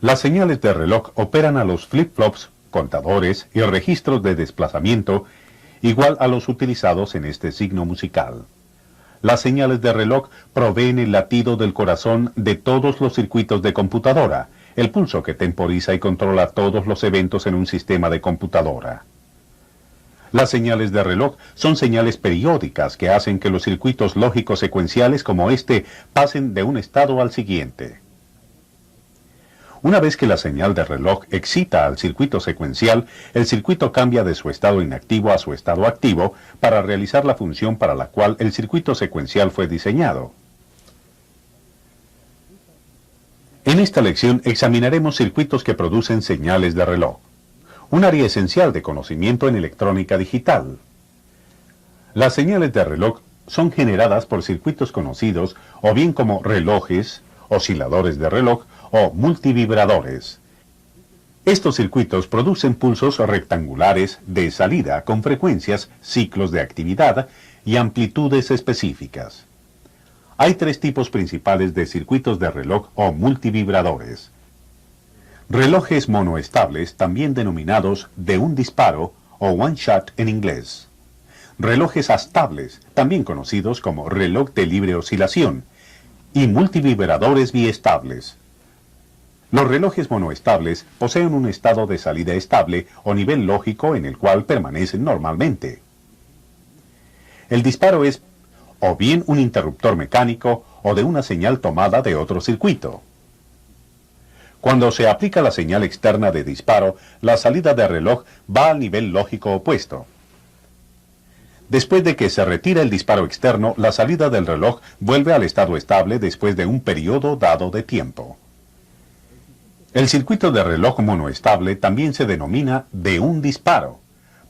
Las señales de reloj operan a los flip-flops, contadores y registros de desplazamiento, igual a los utilizados en este signo musical. Las señales de reloj proveen el latido del corazón de todos los circuitos de computadora, el pulso que temporiza y controla todos los eventos en un sistema de computadora. Las señales de reloj son señales periódicas que hacen que los circuitos lógicos secuenciales como este pasen de un estado al siguiente. Una vez que la señal de reloj excita al circuito secuencial, el circuito cambia de su estado inactivo a su estado activo para realizar la función para la cual el circuito secuencial fue diseñado. En esta lección examinaremos circuitos que producen señales de reloj, un área esencial de conocimiento en electrónica digital. Las señales de reloj son generadas por circuitos conocidos o bien como relojes, osciladores de reloj o multivibradores. Estos circuitos producen pulsos rectangulares de salida con frecuencias, ciclos de actividad y amplitudes específicas. Hay tres tipos principales de circuitos de reloj o multivibradores. Relojes monoestables, también denominados de un disparo o one shot en inglés. Relojes astables, también conocidos como reloj de libre oscilación, y multivibradores biestables. Los relojes monoestables poseen un estado de salida estable o nivel lógico en el cual permanecen normalmente. El disparo es o bien un interruptor mecánico o de una señal tomada de otro circuito. Cuando se aplica la señal externa de disparo, la salida de reloj va al nivel lógico opuesto. Después de que se retira el disparo externo, la salida del reloj vuelve al estado estable después de un periodo dado de tiempo. El circuito de reloj monoestable también se denomina de un disparo,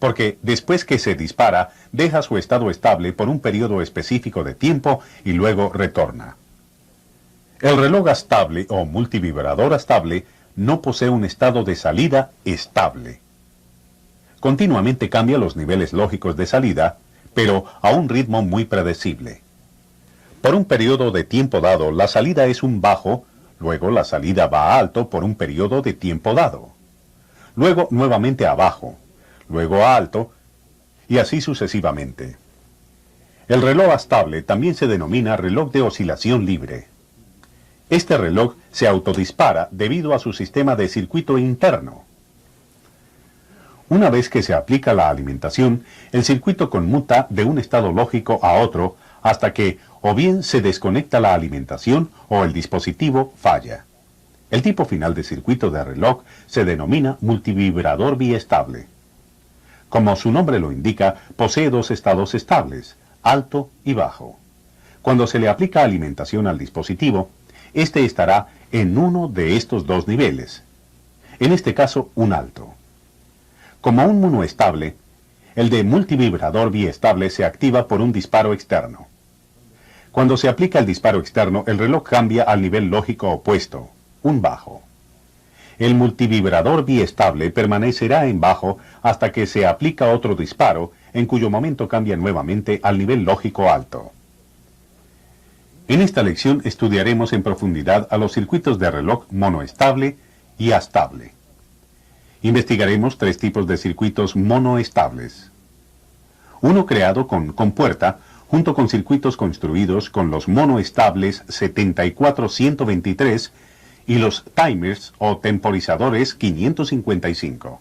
porque después que se dispara, deja su estado estable por un periodo específico de tiempo y luego retorna. El reloj astable o multivibrador astable no posee un estado de salida estable. Continuamente cambia los niveles lógicos de salida, pero a un ritmo muy predecible. Por un periodo de tiempo dado, la salida es un bajo, luego la salida va a alto por un periodo de tiempo dado. Luego nuevamente a bajo, luego a alto, y así sucesivamente. El reloj astable también se denomina reloj de oscilación libre. Este reloj se autodispara debido a su sistema de circuito interno. Una vez que se aplica la alimentación, el circuito conmuta de un estado lógico a otro hasta que o bien se desconecta la alimentación o el dispositivo falla. El tipo final de circuito de reloj se denomina multivibrador biestable. Como su nombre lo indica, posee dos estados estables, alto y bajo. Cuando se le aplica alimentación al dispositivo, este estará en uno de estos dos niveles, en este caso un alto. Como un monoestable, el de multivibrador biestable se activa por un disparo externo. Cuando se aplica el disparo externo, el reloj cambia al nivel lógico opuesto, un bajo. El multivibrador biestable permanecerá en bajo hasta que se aplica otro disparo, en cuyo momento cambia nuevamente al nivel lógico alto. En esta lección estudiaremos en profundidad a los circuitos de reloj monoestable y astable. Investigaremos tres tipos de circuitos monoestables. Uno creado con compuerta, junto con circuitos construidos con los monoestables 74123 y los timers o temporizadores 555.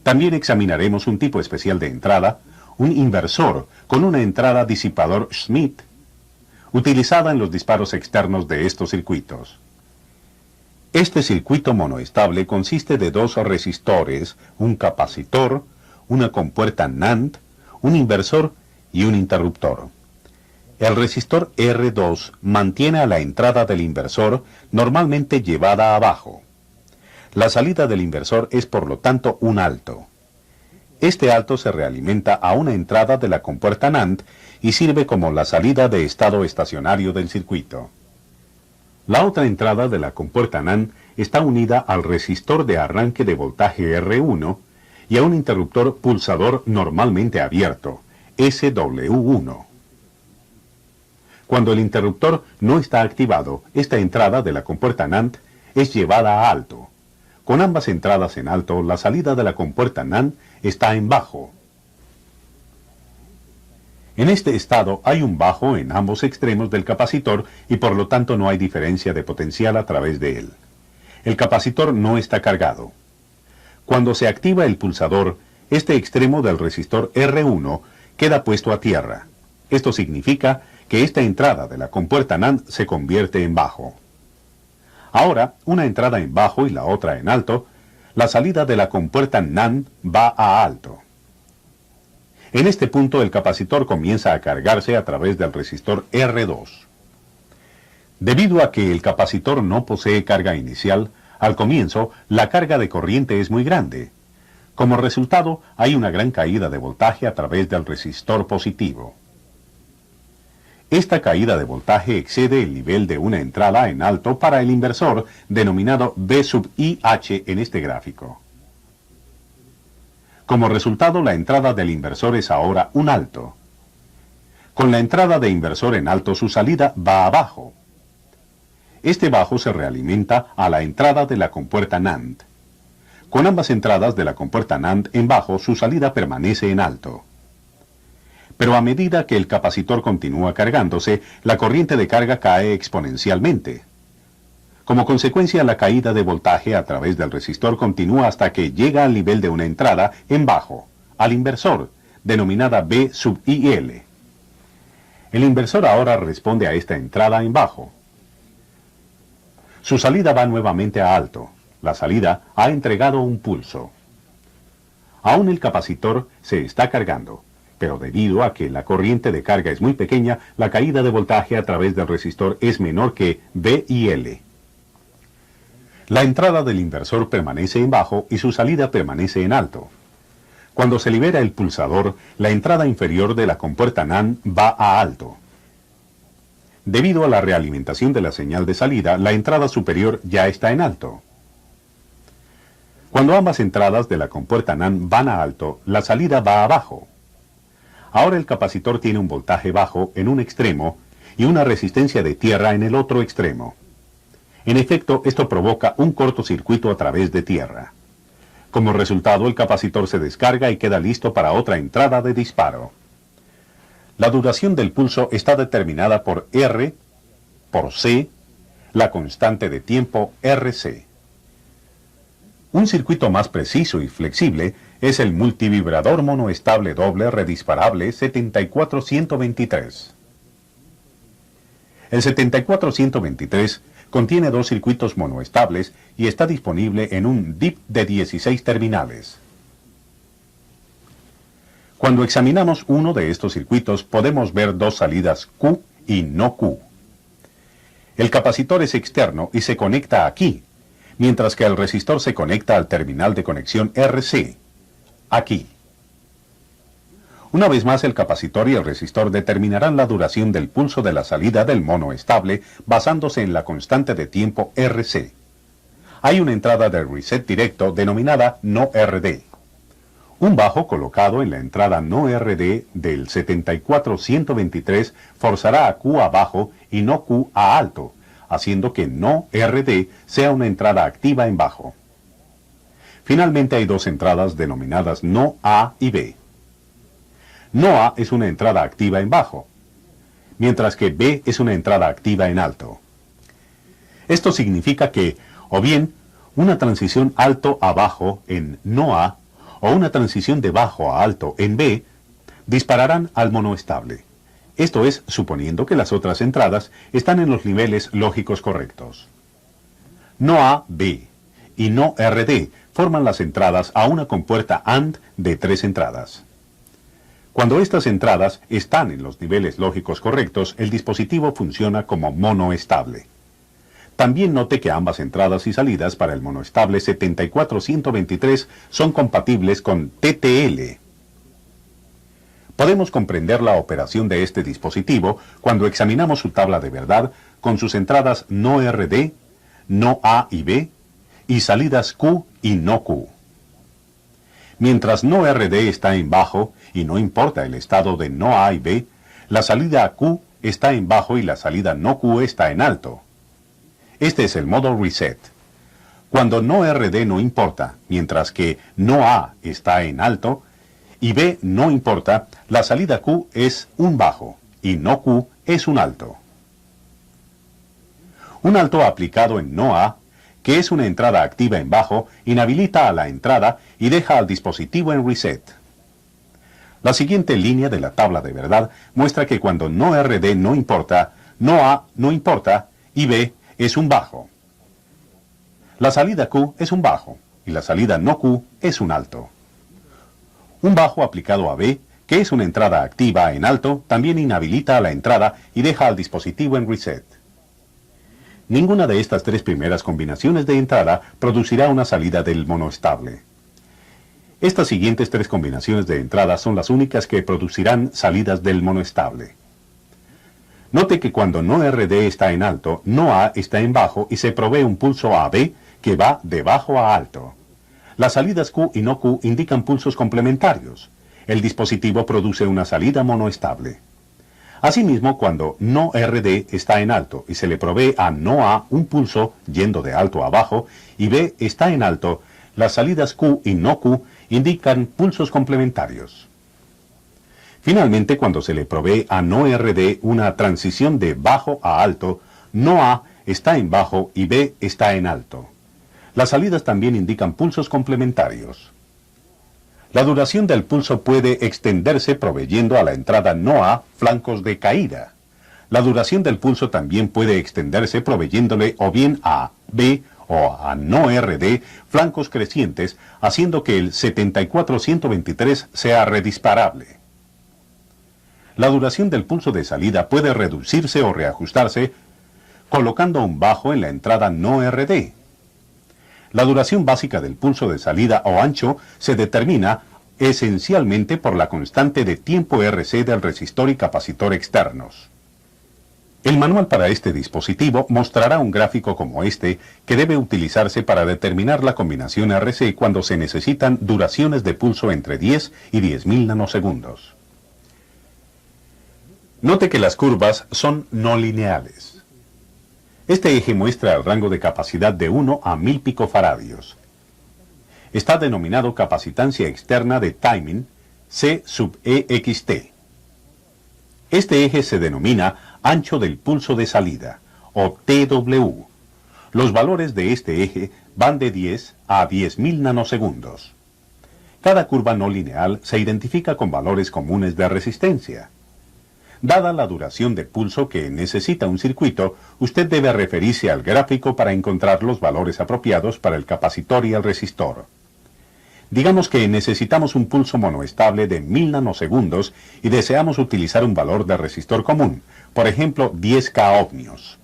También examinaremos un tipo especial de entrada, un inversor con una entrada disipador Schmitt, utilizada en los disparos externos de estos circuitos. Este circuito monoestable consiste de dos resistores, un capacitor, una compuerta NAND, un inversor y un interruptor. El resistor R2 mantiene a la entrada del inversor normalmente llevada abajo. La salida del inversor es por lo tanto un alto. Este alto se realimenta a una entrada de la compuerta NAND y sirve como la salida de estado estacionario del circuito. La otra entrada de la compuerta NAND está unida al resistor de arranque de voltaje R1 y a un interruptor pulsador normalmente abierto, SW1. Cuando el interruptor no está activado, esta entrada de la compuerta NAND es llevada a alto. Con ambas entradas en alto, la salida de la compuerta NAND está en bajo. En este estado hay un bajo en ambos extremos del capacitor y por lo tanto no hay diferencia de potencial a través de él. El capacitor no está cargado. Cuando se activa el pulsador, este extremo del resistor R1 queda puesto a tierra. Esto significa que esta entrada de la compuerta NAND se convierte en bajo. Ahora, una entrada en bajo y la otra en alto, la salida de la compuerta NAND va a alto. En este punto el capacitor comienza a cargarse a través del resistor R2. Debido a que el capacitor no posee carga inicial, al comienzo la carga de corriente es muy grande. Como resultado, hay una gran caída de voltaje a través del resistor positivo. Esta caída de voltaje excede el nivel de una entrada en alto para el inversor, denominado V sub IH en este gráfico. Como resultado, la entrada del inversor es ahora un alto. Con la entrada de inversor en alto, su salida va abajo. Este bajo se realimenta a la entrada de la compuerta NAND. Con ambas entradas de la compuerta NAND en bajo, su salida permanece en alto. Pero a medida que el capacitor continúa cargándose, la corriente de carga cae exponencialmente. Como consecuencia, la caída de voltaje a través del resistor continúa hasta que llega al nivel de una entrada en bajo, al inversor, denominada V sub IL. El inversor ahora responde a esta entrada en bajo. Su salida va nuevamente a alto. La salida ha entregado un pulso. Aún el capacitor se está cargando, pero debido a que la corriente de carga es muy pequeña, la caída de voltaje a través del resistor es menor que V y L. La entrada del inversor permanece en bajo y su salida permanece en alto. Cuando se libera el pulsador, la entrada inferior de la compuerta NAND va a alto. Debido a la realimentación de la señal de salida, la entrada superior ya está en alto. Cuando ambas entradas de la compuerta NAND van a alto, la salida va abajo. Ahora el capacitor tiene un voltaje bajo en un extremo y una resistencia de tierra en el otro extremo. En efecto, esto provoca un cortocircuito a través de tierra. Como resultado, el capacitor se descarga y queda listo para otra entrada de disparo. La duración del pulso está determinada por R, por C, la constante de tiempo RC. Un circuito más preciso y flexible es el multivibrador monoestable doble redisparable 74123. El 74123 contiene dos circuitos monoestables y está disponible en un DIP de 16 terminales. Cuando examinamos uno de estos circuitos podemos ver dos salidas Q y no Q. El capacitor es externo y se conecta aquí, mientras que el resistor se conecta al terminal de conexión RC, aquí. Una vez más, el capacitor y el resistor determinarán la duración del pulso de la salida del monoestable basándose en la constante de tiempo RC. Hay una entrada de reset directo denominada no RD. Un bajo colocado en la entrada no RD del 74123 forzará a Q abajo y no Q a alto, haciendo que no RD sea una entrada activa en bajo. Finalmente hay dos entradas denominadas no A y B. No A es una entrada activa en bajo, mientras que B es una entrada activa en alto. Esto significa que, o bien, una transición alto a bajo en no A, o una transición de bajo a alto en B, dispararán al monoestable. Esto es, suponiendo que las otras entradas están en los niveles lógicos correctos. No A, B y no RD forman las entradas a una compuerta AND de 3 entradas. Cuando estas entradas están en los niveles lógicos correctos, el dispositivo funciona como monoestable. También note que ambas entradas y salidas para el monoestable 74123 son compatibles con TTL. Podemos comprender la operación de este dispositivo cuando examinamos su tabla de verdad con sus entradas no RD, no A y B, y salidas Q y no Q. Mientras no RD está en bajo, y no importa el estado de no A y B, la salida Q está en bajo y la salida no Q está en alto. Este es el modo reset. Cuando no RD no importa, mientras que no A está en alto, y B no importa, la salida Q es un bajo, y no Q es un alto. Un alto aplicado en no A, que es una entrada activa en bajo, inhabilita a la entrada y deja al dispositivo en reset. La siguiente línea de la tabla de verdad muestra que cuando no RD no importa, no A no importa y B es un bajo. La salida Q es un bajo y la salida no Q es un alto. Un bajo aplicado a B, que es una entrada activa en alto, también inhabilita a la entrada y deja al dispositivo en reset. Ninguna de estas tres primeras combinaciones de entrada producirá una salida del monoestable. Estas siguientes tres combinaciones de entrada son las únicas que producirán salidas del monoestable. Note que cuando no RD está en alto, no A está en bajo y se provee un pulso AB que va de bajo a alto. Las salidas Q y no Q indican pulsos complementarios. El dispositivo produce una salida monoestable. Asimismo, cuando no RD está en alto y se le provee a no A un pulso yendo de alto a bajo y B está en alto, las salidas Q y no Q indican pulsos complementarios. Finalmente, cuando se le provee a no RD una transición de bajo a alto, no A está en bajo y B está en alto. Las salidas también indican pulsos complementarios. La duración del pulso puede extenderse proveyendo a la entrada no A flancos de caída. La duración del pulso también puede extenderse proveyéndole o bien a B o a no RD flancos crecientes, haciendo que el 74123 sea redisparable. La duración del pulso de salida puede reducirse o reajustarse colocando un bajo en la entrada no RD. La duración básica del pulso de salida o ancho se determina esencialmente por la constante de tiempo RC del resistor y capacitor externos. El manual para este dispositivo mostrará un gráfico como este que debe utilizarse para determinar la combinación RC cuando se necesitan duraciones de pulso entre 10 y 10.000 nanosegundos. Note que las curvas son no lineales. Este eje muestra el rango de capacidad de 1 a 1000 picofaradios. Está denominado capacitancia externa de timing, C sub EXT. Este eje se denomina ancho del pulso de salida, o TW. Los valores de este eje van de 10 a 10.000 nanosegundos. Cada curva no lineal se identifica con valores comunes de resistencia. Dada la duración de pulso que necesita un circuito, usted debe referirse al gráfico para encontrar los valores apropiados para el capacitor y el resistor. Digamos que necesitamos un pulso monoestable de 1000 nanosegundos y deseamos utilizar un valor de resistor común, por ejemplo 10K ohmios.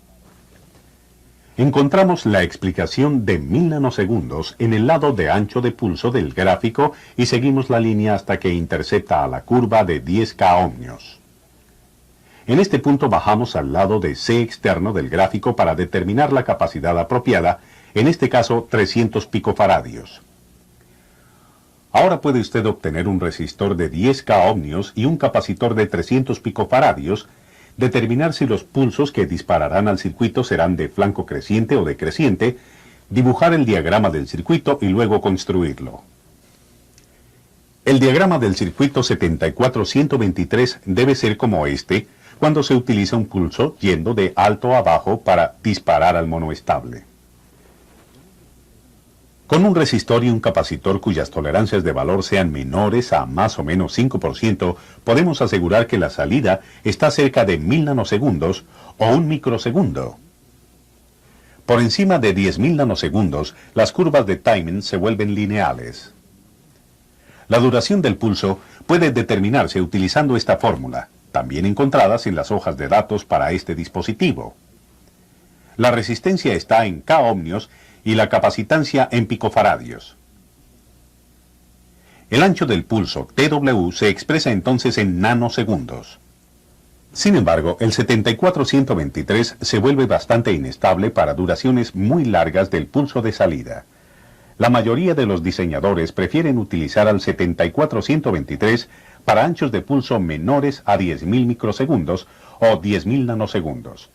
Encontramos la explicación de 1000 nanosegundos en el lado de ancho de pulso del gráfico y seguimos la línea hasta que intercepta a la curva de 10K ohmios. En este punto bajamos al lado de C externo del gráfico para determinar la capacidad apropiada, en este caso 300 picofaradios. Ahora puede usted obtener un resistor de 10K ohmios y un capacitor de 300 picofaradios, determinar si los pulsos que dispararán al circuito serán de flanco creciente o decreciente, dibujar el diagrama del circuito y luego construirlo. El diagrama del circuito 74123 debe ser como este, cuando se utiliza un pulso yendo de alto a bajo para disparar al monoestable. Con un resistor y un capacitor cuyas tolerancias de valor sean menores a más o menos 5%, podemos asegurar que la salida está cerca de 1000 nanosegundos o un microsegundo. Por encima de 10.000 nanosegundos, las curvas de timing se vuelven lineales. La duración del pulso puede determinarse utilizando esta fórmula, también encontradas en las hojas de datos para este dispositivo. La resistencia está en K ohmios y la capacitancia en picofaradios. El ancho del pulso, TW, se expresa entonces en nanosegundos. Sin embargo, el 74123 se vuelve bastante inestable para duraciones muy largas del pulso de salida. La mayoría de los diseñadores prefieren utilizar al 74123 para anchos de pulso menores a 10.000 microsegundos o 10.000 nanosegundos.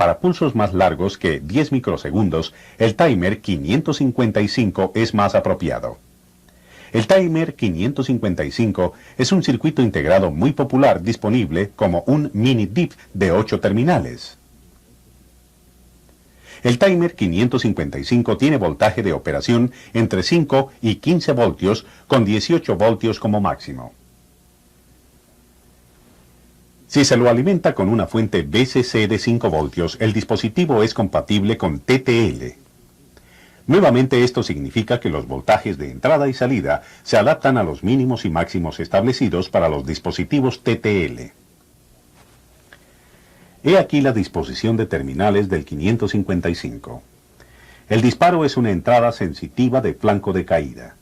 Para pulsos más largos que 10 microsegundos, el timer 555 es más apropiado. El timer 555 es un circuito integrado muy popular disponible como un mini DIP de 8 terminales. El timer 555 tiene voltaje de operación entre 5 y 15 voltios con 18 voltios como máximo. Si se lo alimenta con una fuente VCC de 5 voltios, el dispositivo es compatible con TTL. Nuevamente esto significa que los voltajes de entrada y salida se adaptan a los mínimos y máximos establecidos para los dispositivos TTL. He aquí la disposición de terminales del 555. El disparo es una entrada sensitiva de flanco de caída.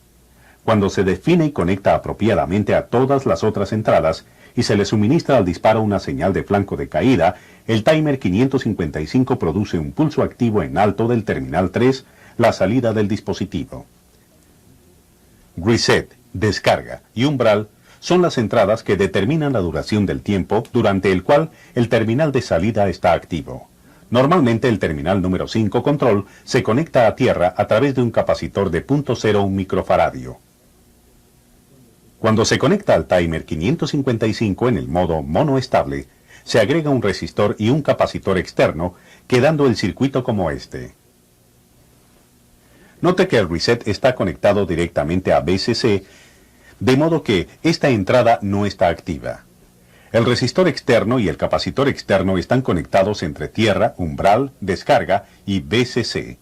Cuando se define y conecta apropiadamente a todas las otras entradas y se le suministra al disparo una señal de flanco de caída, el timer 555 produce un pulso activo en alto del terminal 3, la salida del dispositivo. Reset, descarga y umbral son las entradas que determinan la duración del tiempo durante el cual el terminal de salida está activo. Normalmente el terminal número 5 control se conecta a tierra a través de un capacitor de 0.01 microfaradio. Cuando se conecta al timer 555 en el modo monoestable, se agrega un resistor y un capacitor externo, quedando el circuito como este. Note que el reset está conectado directamente a VCC, de modo que esta entrada no está activa. El resistor externo y el capacitor externo están conectados entre tierra, umbral, descarga y VCC.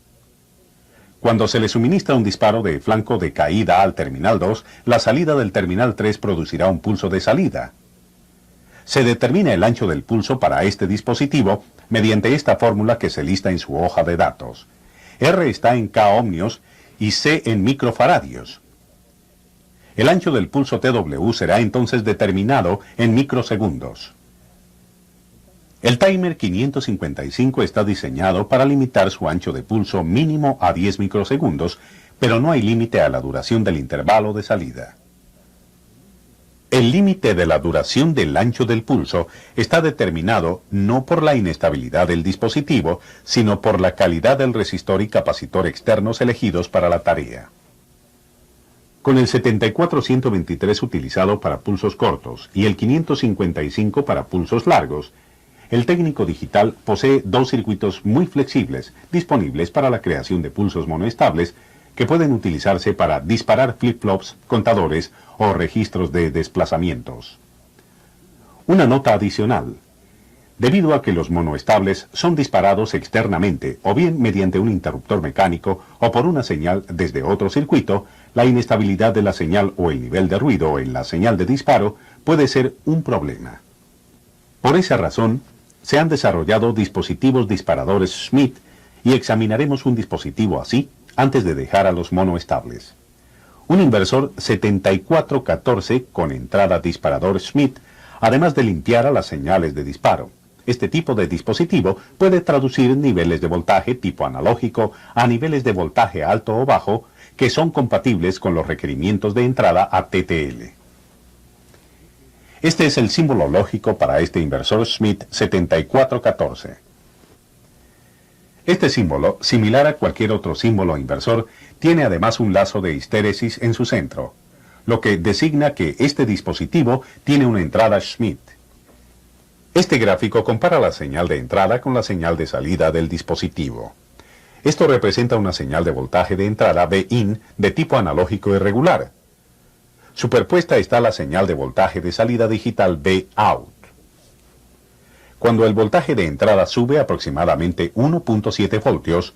Cuando se le suministra un disparo de flanco de caída al terminal 2, la salida del terminal 3 producirá un pulso de salida. Se determina el ancho del pulso para este dispositivo mediante esta fórmula que se lista en su hoja de datos. R está en K ohmios y C en microfaradios. El ancho del pulso TW será entonces determinado en microsegundos. El timer 555 está diseñado para limitar su ancho de pulso mínimo a 10 microsegundos, pero no hay límite a la duración del intervalo de salida. El límite de la duración del ancho del pulso está determinado no por la inestabilidad del dispositivo, sino por la calidad del resistor y capacitor externos elegidos para la tarea. Con el 74123 utilizado para pulsos cortos y el 555 para pulsos largos, el técnico digital posee dos circuitos muy flexibles, disponibles para la creación de pulsos monoestables, que pueden utilizarse para disparar flip-flops, contadores o registros de desplazamientos. Una nota adicional. Debido a que los monoestables son disparados externamente o bien mediante un interruptor mecánico o por una señal desde otro circuito, la inestabilidad de la señal o el nivel de ruido en la señal de disparo puede ser un problema. Por esa razón, se han desarrollado dispositivos disparadores Schmitt y examinaremos un dispositivo así antes de dejar a los monoestables. Un inversor 7414 con entrada disparador Schmitt, además de limpiar a las señales de disparo. Este tipo de dispositivo puede traducir niveles de voltaje tipo analógico a niveles de voltaje alto o bajo que son compatibles con los requerimientos de entrada a TTL. Este es el símbolo lógico para este inversor Schmitt 7414. Este símbolo, similar a cualquier otro símbolo inversor, tiene además un lazo de histéresis en su centro, lo que designa que este dispositivo tiene una entrada Schmitt. Este gráfico compara la señal de entrada con la señal de salida del dispositivo. Esto representa una señal de voltaje de entrada Vin de tipo analógico irregular. Superpuesta está la señal de voltaje de salida digital Vout. Cuando el voltaje de entrada sube aproximadamente 1.7 voltios,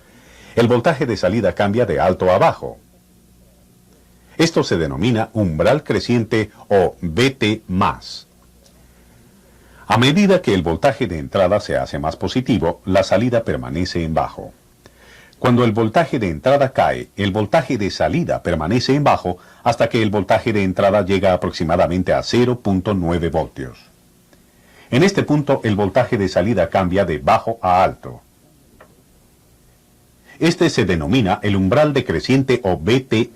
el voltaje de salida cambia de alto a bajo. Esto se denomina umbral creciente o VT+. A medida que el voltaje de entrada se hace más positivo, la salida permanece en bajo. Cuando el voltaje de entrada cae, el voltaje de salida permanece en bajo hasta que el voltaje de entrada llega aproximadamente a 0.9 voltios. En este punto, el voltaje de salida cambia de bajo a alto. Este se denomina el umbral decreciente o VT-.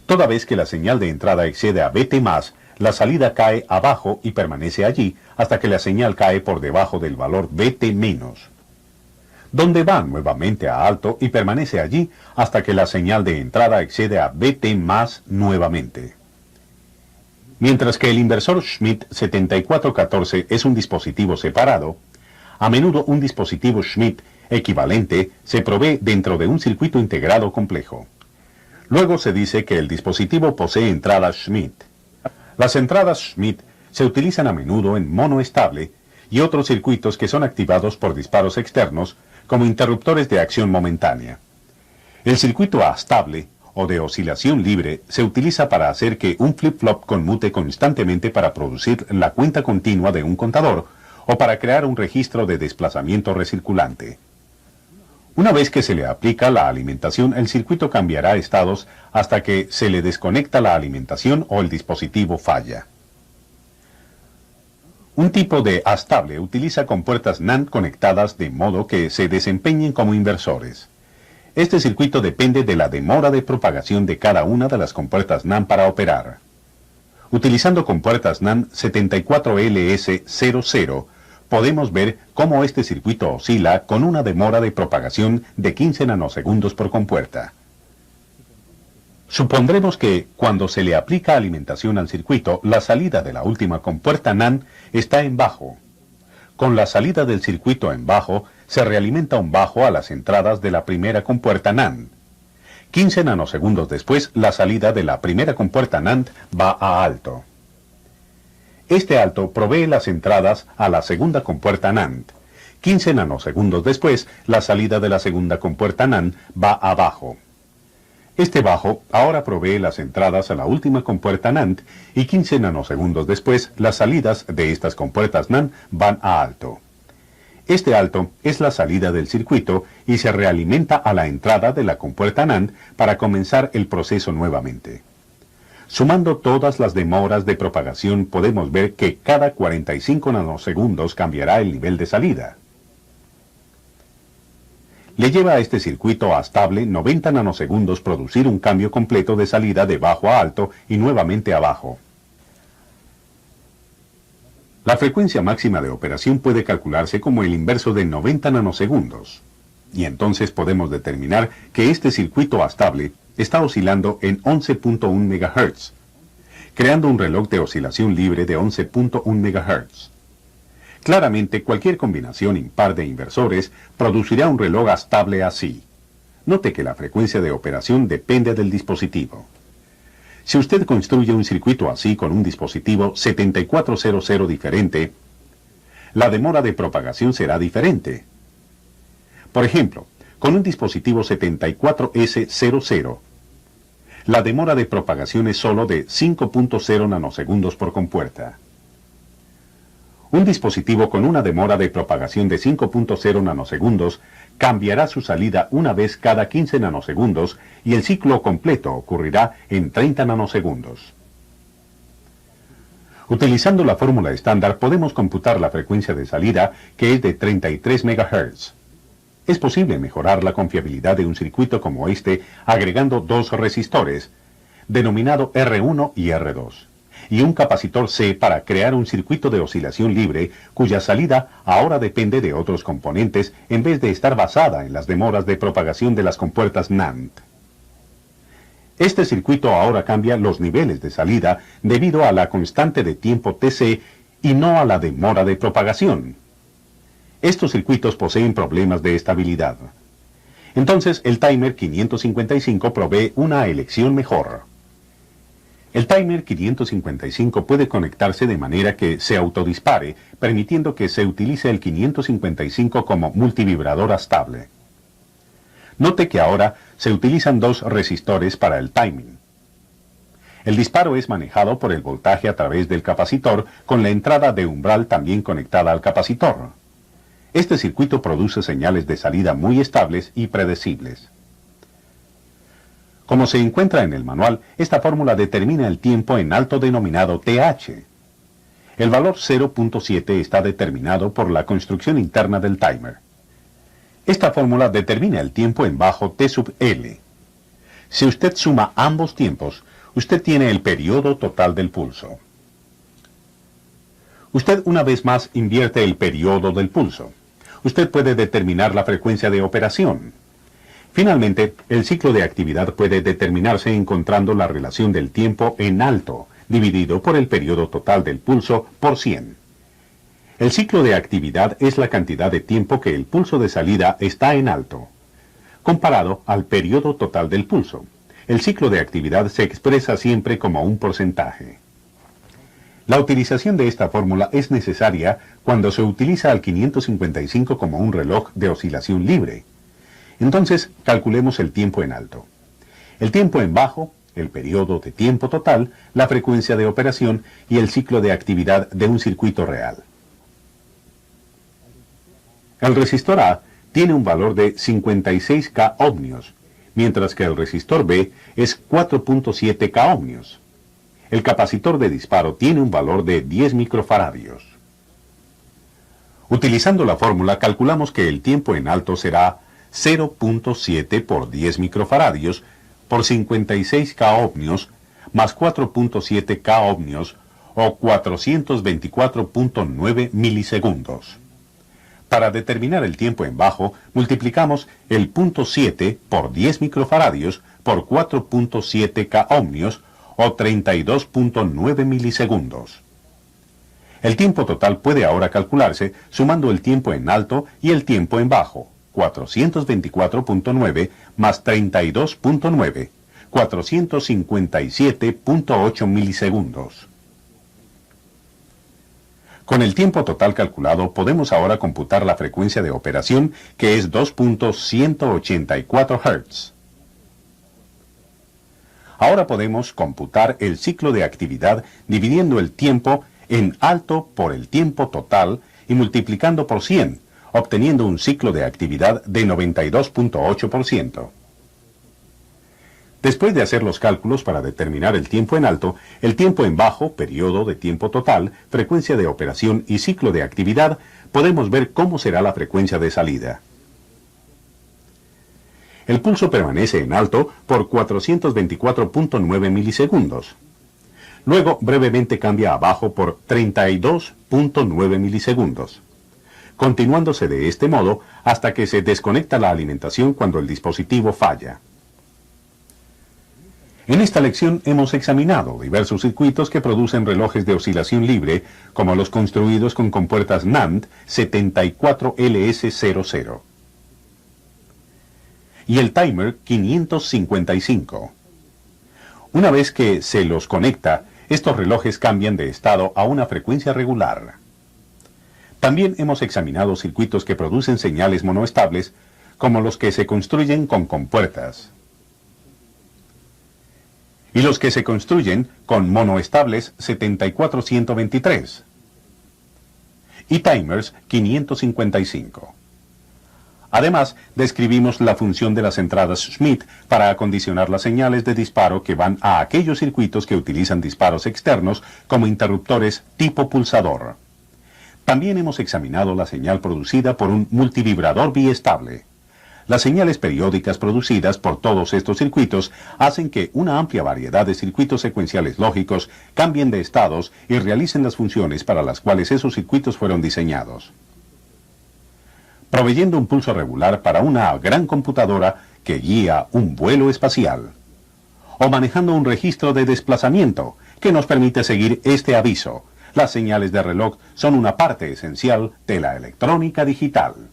Toda vez que la señal de entrada excede a VT+, la salida cae abajo y permanece allí hasta que la señal cae por debajo del valor Vt-, donde va nuevamente a alto y permanece allí hasta que la señal de entrada excede a Vt+ nuevamente. Mientras que el inversor Schmidt 7414 es un dispositivo separado, a menudo un dispositivo Schmidt equivalente se provee dentro de un circuito integrado complejo. Luego se dice que el dispositivo posee entradas Schmidt. Las entradas Schmidt se utilizan a menudo en monoestable y otros circuitos que son activados por disparos externos como interruptores de acción momentánea. El circuito astable o de oscilación libre se utiliza para hacer que un flip-flop conmute constantemente para producir la cuenta continua de un contador o para crear un registro de desplazamiento recirculante. Una vez que se le aplica la alimentación, el circuito cambiará estados hasta que se le desconecta la alimentación o el dispositivo falla. Un tipo de astable utiliza compuertas NAND conectadas de modo que se desempeñen como inversores. Este circuito depende de la demora de propagación de cada una de las compuertas NAND para operar. Utilizando compuertas NAND 74LS00, podemos ver cómo este circuito oscila con una demora de propagación de 15 nanosegundos por compuerta. Supondremos que, cuando se le aplica alimentación al circuito, la salida de la última compuerta NAND está en bajo. Con la salida del circuito en bajo, se realimenta un bajo a las entradas de la primera compuerta NAND. 15 nanosegundos después, la salida de la primera compuerta NAND va a alto. Este alto provee las entradas a la segunda compuerta NAND. 15 nanosegundos después, la salida de la segunda compuerta NAND va a bajo. Este bajo ahora provee las entradas a la última compuerta NAND y 15 nanosegundos después, las salidas de estas compuertas NAND van a alto. Este alto es la salida del circuito y se realimenta a la entrada de la compuerta NAND para comenzar el proceso nuevamente. Sumando todas las demoras de propagación, podemos ver que cada 45 nanosegundos cambiará el nivel de salida. Le lleva a este circuito astable 90 nanosegundos producir un cambio completo de salida de bajo a alto y nuevamente a bajo. La frecuencia máxima de operación puede calcularse como el inverso de 90 nanosegundos. Y entonces podemos determinar que este circuito astable está oscilando en 11.1 MHz, creando un reloj de oscilación libre de 11.1 MHz. Claramente, cualquier combinación impar de inversores producirá un reloj astable así. Note que la frecuencia de operación depende del dispositivo. Si usted construye un circuito así con un dispositivo 7400 diferente, la demora de propagación será diferente. Por ejemplo, con un dispositivo 74S00, la demora de propagación es solo de 5.0 nanosegundos por compuerta. Un dispositivo con una demora de propagación de 5.0 nanosegundos cambiará su salida una vez cada 15 nanosegundos y el ciclo completo ocurrirá en 30 nanosegundos. Utilizando la fórmula estándar podemos computar la frecuencia de salida, que es de 33 MHz. Es posible mejorar la confiabilidad de un circuito como este agregando dos resistores, denominado R1 y R2, y un capacitor C para crear un circuito de oscilación libre cuya salida ahora depende de otros componentes en vez de estar basada en las demoras de propagación de las compuertas NAND. Este circuito ahora cambia los niveles de salida debido a la constante de tiempo Tc y no a la demora de propagación. Estos circuitos poseen problemas de estabilidad. Entonces el timer 555 provee una elección mejor. El timer 555 puede conectarse de manera que se autodispare, permitiendo que se utilice el 555 como multivibrador estable. Note que ahora se utilizan dos resistores para el timing. El disparo es manejado por el voltaje a través del capacitor, con la entrada de umbral también conectada al capacitor. Este circuito produce señales de salida muy estables y predecibles. Como se encuentra en el manual, esta fórmula determina el tiempo en alto denominado TH. El valor 0.7 está determinado por la construcción interna del timer. Esta fórmula determina el tiempo en bajo T sub L. Si usted suma ambos tiempos, usted tiene el periodo total del pulso. Usted una vez más invierte el periodo del pulso. Usted puede determinar la frecuencia de operación. Finalmente, el ciclo de actividad puede determinarse encontrando la relación del tiempo en alto, dividido por el periodo total del pulso por 100. El ciclo de actividad es la cantidad de tiempo que el pulso de salida está en alto, comparado al periodo total del pulso. El ciclo de actividad se expresa siempre como un porcentaje. La utilización de esta fórmula es necesaria cuando se utiliza al 555 como un reloj de oscilación libre. Entonces, calculemos el tiempo en alto. El tiempo en bajo, el periodo de tiempo total, la frecuencia de operación y el ciclo de actividad de un circuito real. El resistor A tiene un valor de 56 K ohmios, mientras que el resistor B es 4.7 K ohmios. El capacitor de disparo tiene un valor de 10 microfaradios. Utilizando la fórmula, calculamos que el tiempo en alto será 0.7 por 10 microfaradios por 56 K ohmios más 4.7 K ohmios o 424.9 milisegundos. Para determinar el tiempo en bajo, multiplicamos el punto 7 por 10 microfaradios por 4.7 K ohmios o 32.9 milisegundos. El tiempo total puede ahora calcularse sumando el tiempo en alto y el tiempo en bajo, 424.9 más 32.9, 457.8 milisegundos. Con el tiempo total calculado, podemos ahora computar la frecuencia de operación, que es 2.184 Hz. Ahora podemos computar el ciclo de actividad dividiendo el tiempo en alto por el tiempo total y multiplicando por 100, obteniendo un ciclo de actividad de 92.8%. Después de hacer los cálculos para determinar el tiempo en alto, el tiempo en bajo, periodo de tiempo total, frecuencia de operación y ciclo de actividad, podemos ver cómo será la frecuencia de salida. El pulso permanece en alto por 424.9 milisegundos. Luego brevemente cambia a bajo por 32.9 milisegundos, continuándose de este modo hasta que se desconecta la alimentación cuando el dispositivo falla. En esta lección hemos examinado diversos circuitos que producen relojes de oscilación libre, como los construidos con compuertas NAND 74LS00 y el timer 555. Una vez que se los conecta, estos relojes cambian de estado a una frecuencia regular. También hemos examinado circuitos que producen señales monoestables, como los que se construyen con compuertas, y los que se construyen con monoestables 74123 y timers 555. Además, describimos la función de las entradas Schmitt para acondicionar las señales de disparo que van a aquellos circuitos que utilizan disparos externos como interruptores tipo pulsador. También hemos examinado la señal producida por un multivibrador biestable. Las señales periódicas producidas por todos estos circuitos hacen que una amplia variedad de circuitos secuenciales lógicos cambien de estados y realicen las funciones para las cuales esos circuitos fueron diseñados, proveyendo un pulso regular para una gran computadora que guía un vuelo espacial, o manejando un registro de desplazamiento que nos permite seguir este aviso: las señales de reloj son una parte esencial de la electrónica digital.